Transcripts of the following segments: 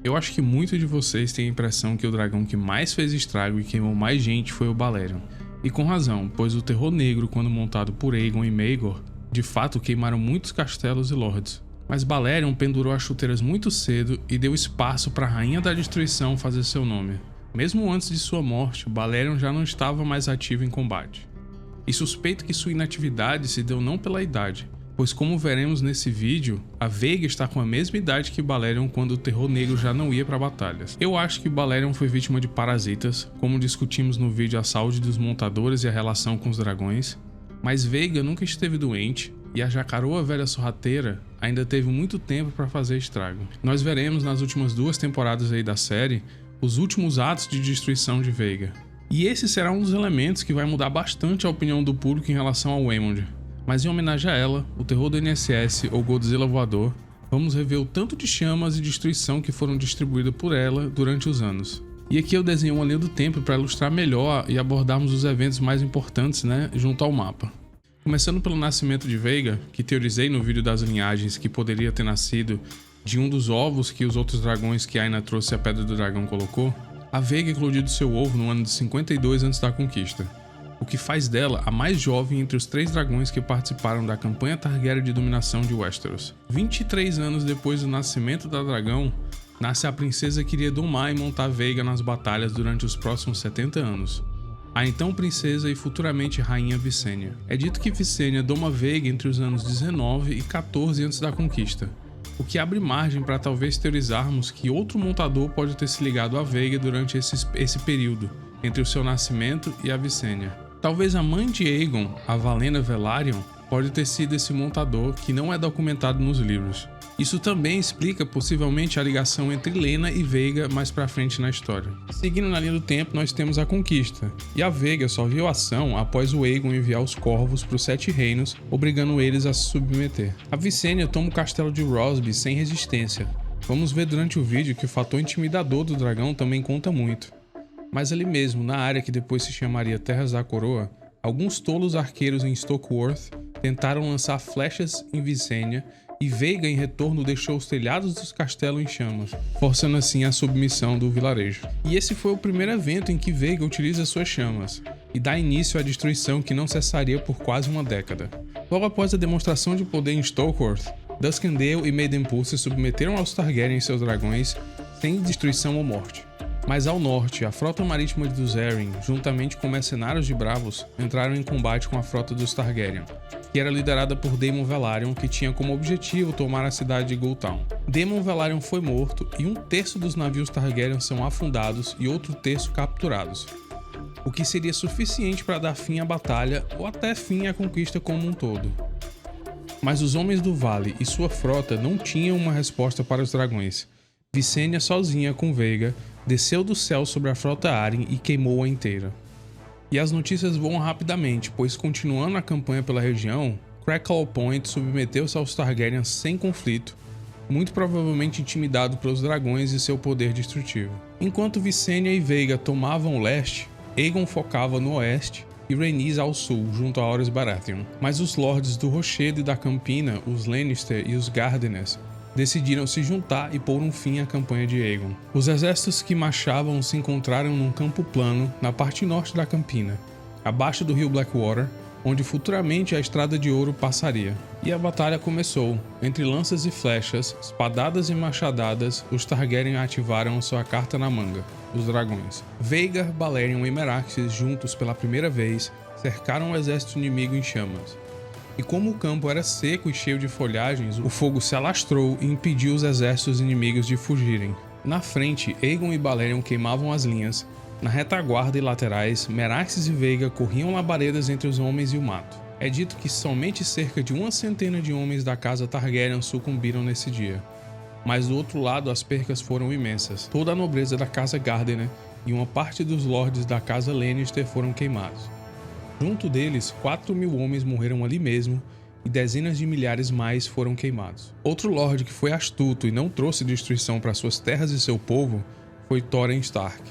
Eu acho que muitos de vocês têm a impressão que o dragão que mais fez estrago e queimou mais gente foi o Balerion. E com razão, pois o Terror Negro, quando montado por Aegon e Maegor, de fato queimaram muitos castelos e lords. Mas Balerion pendurou as chuteiras muito cedo e deu espaço para a Rainha da Destruição fazer seu nome. Mesmo antes de sua morte, Balerion já não estava mais ativo em combate. E suspeito que sua inatividade se deu não pela idade, pois como veremos nesse vídeo, a Veiga está com a mesma idade que Balerion quando o Terror Negro já não ia para batalhas. Eu acho que Balerion foi vítima de parasitas, como discutimos no vídeo a saúde dos montadores e a relação com os dragões, mas Veiga nunca esteve doente e a Jacaroa Velha Sorrateira ainda teve muito tempo para fazer estrago. Nós veremos nas últimas 2 temporadas aí da série os últimos atos de destruição de Veiga. E esse será um dos elementos que vai mudar bastante a opinião do público em relação ao Waymond. Mas em homenagem a ela, o terror do NSS ou Godzilla voador, vamos rever o tanto de chamas e destruição que foram distribuídas por ela durante os anos. E aqui eu desenhei uma linha do tempo para ilustrar melhor e abordarmos os eventos mais importantes, junto ao mapa. Começando pelo nascimento de Veiga, que teorizei no vídeo das linhagens que poderia ter nascido de um dos ovos que os outros dragões que Aina trouxe a Pedra do Dragão colocou, a Veiga eclodiu do seu ovo no ano de 52 a.C. da Conquista, o que faz dela a mais jovem entre os 3 dragões que participaram da campanha Targaryen de dominação de Westeros. 23 anos depois do nascimento da dragão, nasce a princesa que iria domar e montar Veiga nas batalhas durante os próximos 70 anos. A então princesa e futuramente rainha Visenya. É dito que Visenya doma Veiga entre os anos 19 e 14 antes da conquista, o que abre margem para talvez teorizarmos que outro montador pode ter se ligado a Veiga durante esse período, entre o seu nascimento e a Visenya. Talvez a mãe de Aegon, a Valena Velaryon, pode ter sido esse montador que não é documentado nos livros. Isso também explica possivelmente a ligação entre Lena e Veiga mais pra frente na história. Seguindo na linha do tempo, nós temos a Conquista, e a Veiga só viu ação após o Aegon enviar os Corvos para os 7 reinos, obrigando eles a se submeter. A Visenya toma o castelo de Rosby sem resistência. Vamos ver durante o vídeo que o fator intimidador do dragão também conta muito. Mas ali mesmo, na área que depois se chamaria Terras da Coroa, alguns tolos arqueiros em Stokeworth tentaram lançar flechas em Visenya e Veiga em retorno deixou os telhados dos castelos em chamas, forçando assim a submissão do vilarejo. E esse foi o primeiro evento em que Veiga utiliza suas chamas, e dá início à destruição que não cessaria por quase uma década. Logo após a demonstração de poder em Stokeworth, Duskendale e Maidenpool se submeteram aos Targaryen e seus dragões sem destruição ou morte. Mas ao norte, a frota marítima dos Arryn, juntamente com mercenários de Bravos, entraram em combate com a frota dos Targaryen, que era liderada por Daemon Velaryon, que tinha como objetivo tomar a cidade de Goldtown. Daemon Velaryon foi morto e 1/3 dos navios Targaryen são afundados e outro terço capturados, o que seria suficiente para dar fim à batalha ou até fim à conquista como um todo. Mas os Homens do Vale e sua frota não tinham uma resposta para os dragões. Visenya, sozinha com Veiga, desceu do céu sobre a frota Arryn e queimou-a inteira. E as notícias voam rapidamente, pois continuando a campanha pela região, Crackle Point submeteu-se aos Targaryen sem conflito, muito provavelmente intimidado pelos dragões e seu poder destrutivo. Enquanto Visenya e Veiga tomavam o leste, Aegon focava no oeste e Rhaenys ao sul, junto a Horus Baratheon. Mas os lords do Rochedo e da Campina, os Lannister e os Gardeners, decidiram se juntar e pôr um fim à campanha de Aegon. Os exércitos que marchavam se encontraram num campo plano na parte norte da Campina, abaixo do rio Blackwater, onde futuramente a Estrada de Ouro passaria. E a batalha começou. Entre lanças e flechas, espadadas e machadadas, os Targaryen ativaram sua carta na manga, os dragões. Veigar, Balerion e Meraxes, juntos pela primeira vez, cercaram o exército inimigo em chamas. E como o campo era seco e cheio de folhagens, o fogo se alastrou e impediu os exércitos inimigos de fugirem. Na frente, Aegon e Balerion queimavam as linhas. Na retaguarda e laterais, Meraxes e Veiga corriam labaredas entre os homens e o mato. É dito que somente cerca de 100 de homens da casa Targaryen sucumbiram nesse dia. Mas do outro lado as percas foram imensas. Toda a nobreza da casa Gardener e uma parte dos lords da casa Lannister foram queimados. Junto deles, 4.000 homens morreram ali mesmo e dezenas de milhares mais foram queimados. Outro lorde que foi astuto e não trouxe destruição para suas terras e seu povo foi Thoren Stark,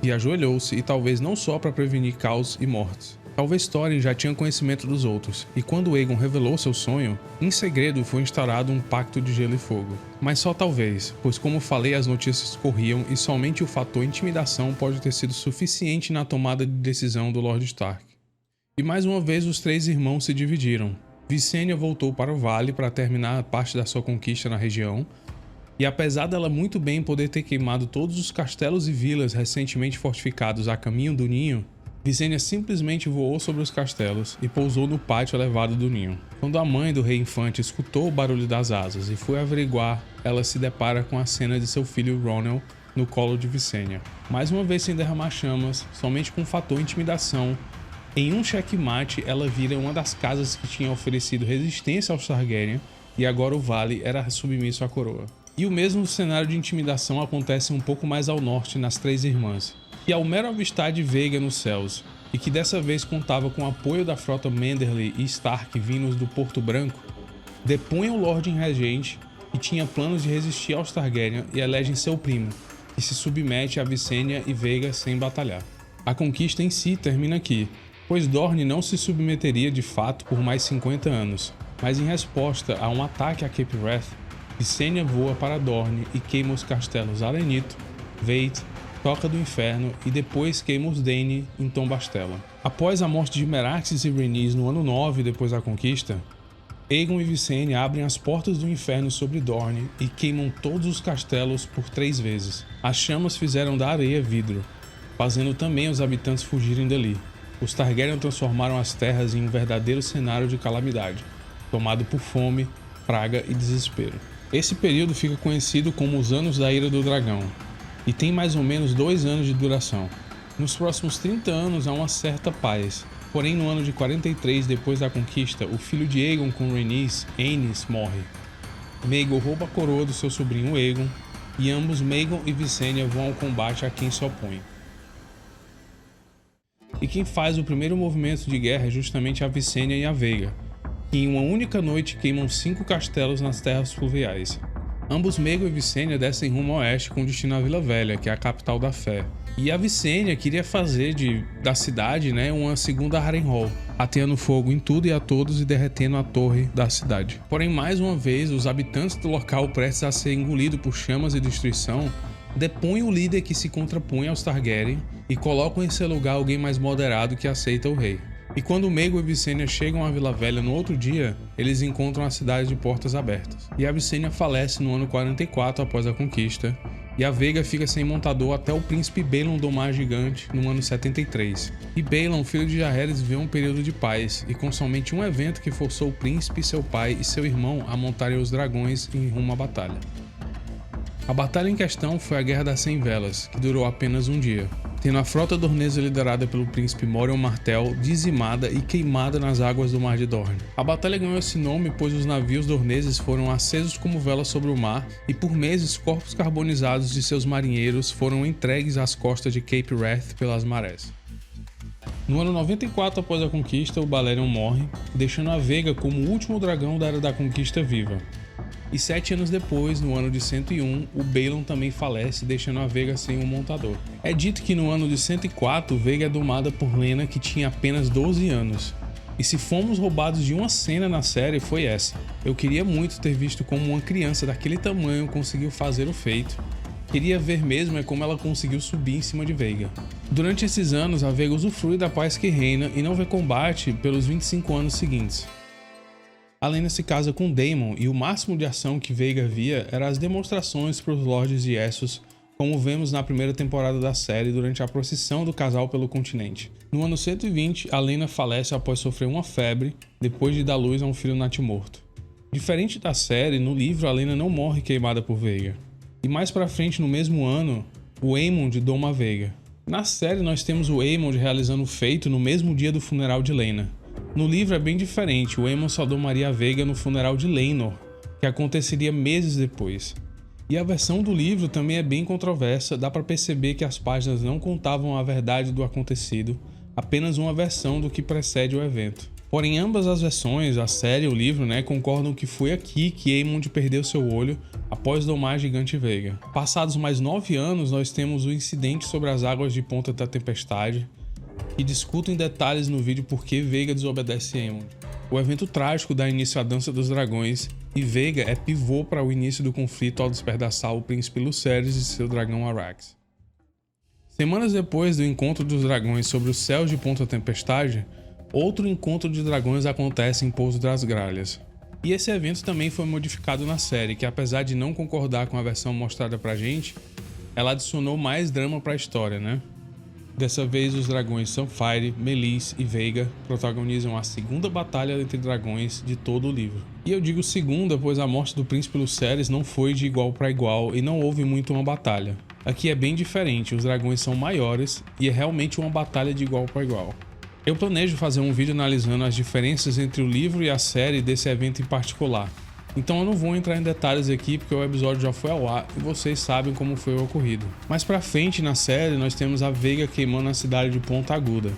que ajoelhou-se e talvez não só para prevenir caos e mortes, Talvez Thorin já tinha conhecimento dos outros, e quando Aegon revelou seu sonho, em segredo foi instaurado um pacto de gelo e fogo. Mas só talvez, pois como falei, as notícias corriam e somente o fator intimidação pode ter sido suficiente na tomada de decisão do Lord Stark. E mais uma vez os três irmãos se dividiram. Visenya voltou para o Vale para terminar parte da sua conquista na região, e apesar dela muito bem poder ter queimado todos os castelos e vilas recentemente fortificados a caminho do Ninho, Visenya simplesmente voou sobre os castelos e pousou no pátio elevado do Ninho. Quando a mãe do rei infante escutou o barulho das asas e foi averiguar, ela se depara com a cena de seu filho Ronel no colo de Visenya. Mais uma vez sem derramar chamas, somente com o fator intimidação, em um checkmate ela vira uma das casas que tinha oferecido resistência aos Targaryen e agora o vale era submisso à coroa. E o mesmo cenário de intimidação acontece um pouco mais ao norte nas Três Irmãs, que ao mero avistar de Veiga nos céus, e que dessa vez contava com o apoio da frota Manderley e Stark vindos do Porto Branco, depõem o Lorde Regente, que tinha planos de resistir aos Targaryen, e elegem seu primo, que se submete a Visenya e Veiga sem batalhar. A conquista em si termina aqui, pois Dorne não se submeteria de fato por mais 50 anos, mas em resposta a um ataque a Cape Wrath, Visenya voa para Dorne e queima os castelos Arenito, Veit, Toca do Inferno e depois queima os Dany em Tom Bastela. Após a morte de Meraxes e Rhaenys no ano 9 depois da conquista, Aegon e Visenya abrem as portas do inferno sobre Dorne e queimam todos os castelos por 3 vezes. As chamas fizeram da areia vidro, fazendo também os habitantes fugirem dali. Os Targaryen transformaram as terras em um verdadeiro cenário de calamidade, tomado por fome, praga e desespero. Esse período fica conhecido como os Anos da Ira do Dragão, e tem mais ou menos 2 anos de duração. Nos próximos 30 anos há uma certa paz, porém no ano de 43 depois da conquista, o filho de Aegon com Rhaenys, Aenys, morre. Maegor rouba a coroa do seu sobrinho Aegon, e ambos, Maegor e Visenya, vão ao combate a quem se opõe. E quem faz o primeiro movimento de guerra é justamente a Visenya e a Veiga, que em uma única noite queimam 5 castelos nas terras fluviais. Ambos, Maegor e Visenya, descem rumo ao oeste com destino à Vila Velha, que é a capital da Fé. E a Visenya queria fazer da cidade, uma segunda Harrenhal, ateando fogo em tudo e a todos e derretendo a torre da cidade. Porém, mais uma vez, os habitantes do local, prestes a ser engolidos por chamas e destruição, depõem o líder que se contrapõe aos Targaryen e colocam em seu lugar alguém mais moderado que aceita o rei. E quando Maegor e Visenya chegam à Vila Velha no outro dia, eles encontram a cidade de portas abertas. E a Visenya falece no ano 44 após a conquista, e a Veiga fica sem montador até o príncipe Balon domar a gigante no ano 73. E Balon, filho de Jaehaerys, viveu um período de paz, e com somente um evento que forçou o príncipe, seu pai e seu irmão a montarem os dragões em rumo à batalha. A batalha em questão foi a Guerra das 100 Velas, que durou apenas um dia, tendo a frota dornesa liderada pelo príncipe Morion Martell dizimada e queimada nas águas do Mar de Dorne. A batalha ganhou esse nome pois os navios dorneses foram acesos como velas sobre o mar e por meses corpos carbonizados de seus marinheiros foram entregues às costas de Cape Wrath pelas marés. No ano 94 após a conquista, o Balerion morre, deixando a Veiga como o último dragão da Era da Conquista viva. E 7 anos depois, no ano de 101, o Balon também falece, deixando a Veiga sem um montador. É dito que no ano de 104, Veiga é domada por Lena, que tinha apenas 12 anos. E se fomos roubados de uma cena na série, foi essa. Eu queria muito ter visto como uma criança daquele tamanho conseguiu fazer o feito. Queria ver mesmo como ela conseguiu subir em cima de Veiga. Durante esses anos, a Veiga usufrui da paz que reina e não vê combate pelos 25 anos seguintes. A Lena se casa com Daemon e o máximo de ação que Veiga via era as demonstrações para os Lordes de Essos, como vemos na primeira temporada da série durante a procissão do casal pelo continente. No ano 120, a Lena falece após sofrer uma febre, depois de dar luz a um filho natimorto. Diferente da série, no livro a Lena não morre queimada por Veiga. E mais pra frente no mesmo ano, o Aemond doma a Veiga. Na série nós temos o Aemond realizando o feito no mesmo dia do funeral de Lena. No livro é bem diferente, o Aemond só domaria a Veiga no funeral de Laenor, que aconteceria meses depois. E a versão do livro também é bem controversa, dá para perceber que as páginas não contavam a verdade do acontecido, apenas uma versão do que precede o evento. Porém, ambas as versões, a série e o livro, concordam que foi aqui que Aemond perdeu seu olho após domar a gigante Veiga. Passados mais 9 anos, nós temos o incidente sobre as águas de Ponta da Tempestade, e discuto em detalhes no vídeo por que Veiga desobedece Aemond. O evento trágico dá início à Dança dos Dragões, e Veiga é pivô para o início do conflito ao despedaçar o príncipe Lucerys e seu dragão Arrax. Semanas depois do encontro dos dragões sobre os céus de Ponta Tempestade, outro encontro de dragões acontece em Pouso das Gralhas. E esse evento também foi modificado na série, que apesar de não concordar com a versão mostrada pra gente, ela adicionou mais drama pra história, né? Dessa vez os dragões Sunfyre, Meleys e Veiga protagonizam a segunda batalha entre dragões de todo o livro. E eu digo segunda pois a morte do príncipe Lucerys não foi de igual para igual e não houve muito uma batalha. Aqui é bem diferente, os dragões são maiores e é realmente uma batalha de igual para igual. Eu planejo fazer um vídeo analisando as diferenças entre o livro e a série desse evento em particular. Então eu não vou entrar em detalhes aqui porque o episódio já foi ao ar e vocês sabem como foi o ocorrido. Mais pra frente na série nós temos a Veiga queimando a cidade de Ponta Aguda,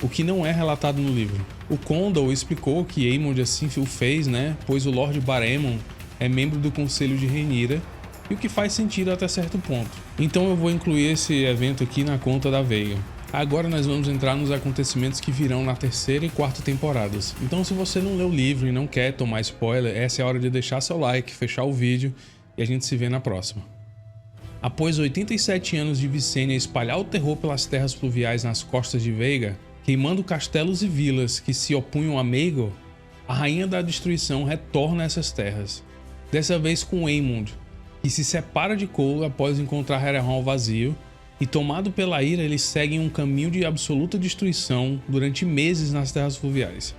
o que não é relatado no livro. O Condor explicou que Aemond assim o fez, né, pois o Lord Baraemon é membro do Conselho de Rhaenyra, e o que faz sentido até certo ponto. Então eu vou incluir esse evento aqui na conta da Veiga. Agora nós vamos entrar nos acontecimentos que virão na terceira e quarta temporadas. Então se você não leu o livro e não quer tomar spoiler, essa é a hora de deixar seu like, fechar o vídeo e a gente se vê na próxima. Após 87 anos de Visenya espalhar o terror pelas terras fluviais nas costas de Veiga, queimando castelos e vilas que se opunham a Maegor, a Rainha da Destruição retorna a essas terras. Dessa vez com Aemond, que se separa de Cole após encontrar Harrenhal vazio, e tomado pela ira eles seguem um caminho de absoluta destruição durante meses nas terras fluviais.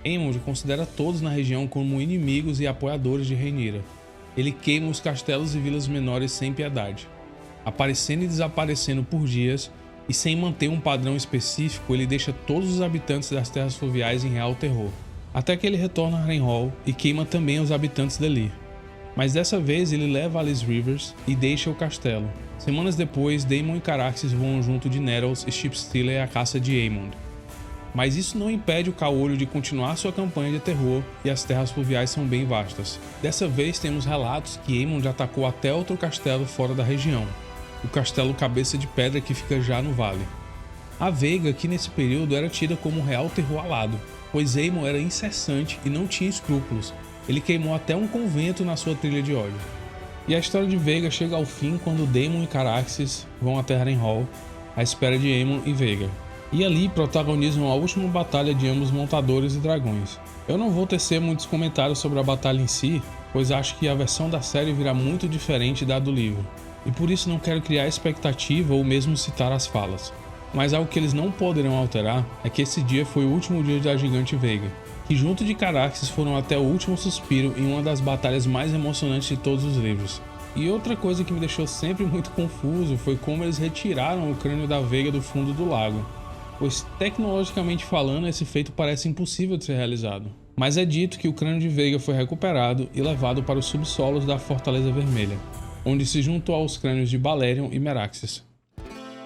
Aemond considera todos na região como inimigos e apoiadores de Rhaenyra. Ele queima os castelos e vilas menores sem piedade, aparecendo e desaparecendo por dias, e sem manter um padrão específico ele deixa todos os habitantes das terras fluviais em real terror, até que ele retorna a Harrenhal e queima também os habitantes dali. Mas dessa vez ele leva Alice Rivers e deixa o castelo. Semanas depois, Daemon e Caraxes voam junto de Nettles e Shipstealer à caça de Aemond. Mas isso não impede o Caolho de continuar sua campanha de terror e as terras fluviais são bem vastas. Dessa vez temos relatos que Aemond atacou até outro castelo fora da região, o castelo Cabeça de Pedra que fica já no vale. A Veiga, que nesse período era tida como um real terror alado, pois Aemond era incessante e não tinha escrúpulos. Ele queimou até um convento na sua trilha de ódio. E a história de Veiga chega ao fim quando Daemon e Caraxes vão até Harrenhal à espera de Aemond e Veiga. E ali protagonizam a última batalha de ambos montadores e dragões. Eu não vou tecer muitos comentários sobre a batalha em si, pois acho que a versão da série virá muito diferente da do livro. E por isso não quero criar expectativa ou mesmo citar as falas. Mas algo que eles não poderão alterar é que esse dia foi o último dia da gigante Veiga, que junto de Caraxes foram até o último suspiro em uma das batalhas mais emocionantes de todos os livros. E outra coisa que me deixou sempre muito confuso foi como eles retiraram o crânio da Veiga do fundo do lago, pois tecnologicamente falando esse feito parece impossível de ser realizado. Mas é dito que o crânio de Veiga foi recuperado e levado para os subsolos da Fortaleza Vermelha, onde se juntou aos crânios de Balerion e Meraxes.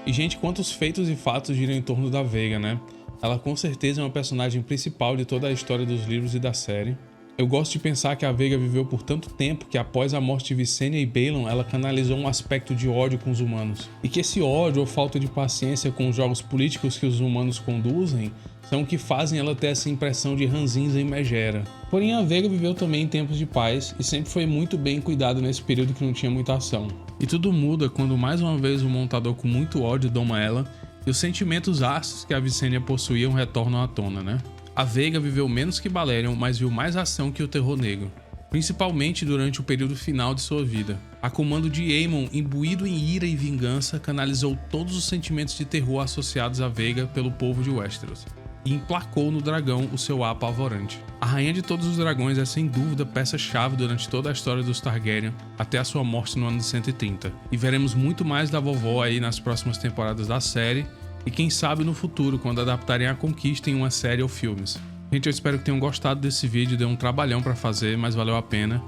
E gente, quantos feitos e fatos giram em torno da Veiga, né? Ela com certeza é uma personagem principal de toda a história dos livros e da série. Eu gosto de pensar que a Veiga viveu por tanto tempo que após a morte de Visenya e Balon, ela canalizou um aspecto de ódio com os humanos. E que esse ódio ou falta de paciência com os jogos políticos que os humanos conduzem são o que fazem ela ter essa impressão de ranzinza e megera. Porém a Veiga viveu também em tempos de paz e sempre foi muito bem cuidado nesse período que não tinha muita ação. E tudo muda quando mais uma vez o montador com muito ódio doma ela e os sentimentos ácidos que a Visenya possuíam retornam à tona, né? A Veiga viveu menos que Balerion, mas viu mais ação que o Terror Negro, principalmente durante o período final de sua vida. A comando de Aemon, imbuído em ira e vingança, canalizou todos os sentimentos de terror associados à Veiga pelo povo de Westeros, e emplacou no dragão o seu ar apavorante. A Rainha de Todos os Dragões é sem dúvida peça-chave durante toda a história dos Targaryen, até a sua morte no ano de 130, e veremos muito mais da vovó aí nas próximas temporadas da série, e quem sabe no futuro, quando adaptarem a Conquista em uma série ou filmes. Gente, eu espero que tenham gostado desse vídeo, deu um trabalhão pra fazer, mas valeu a pena.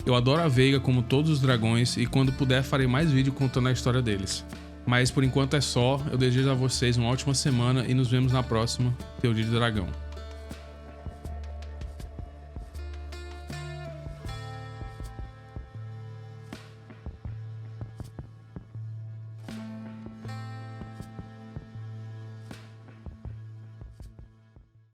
Eu adoro a Veiga como todos os dragões, e quando puder farei mais vídeo contando a história deles. Mas por enquanto é só, eu desejo a vocês uma ótima semana e nos vemos na próxima, Teoria de Dragão.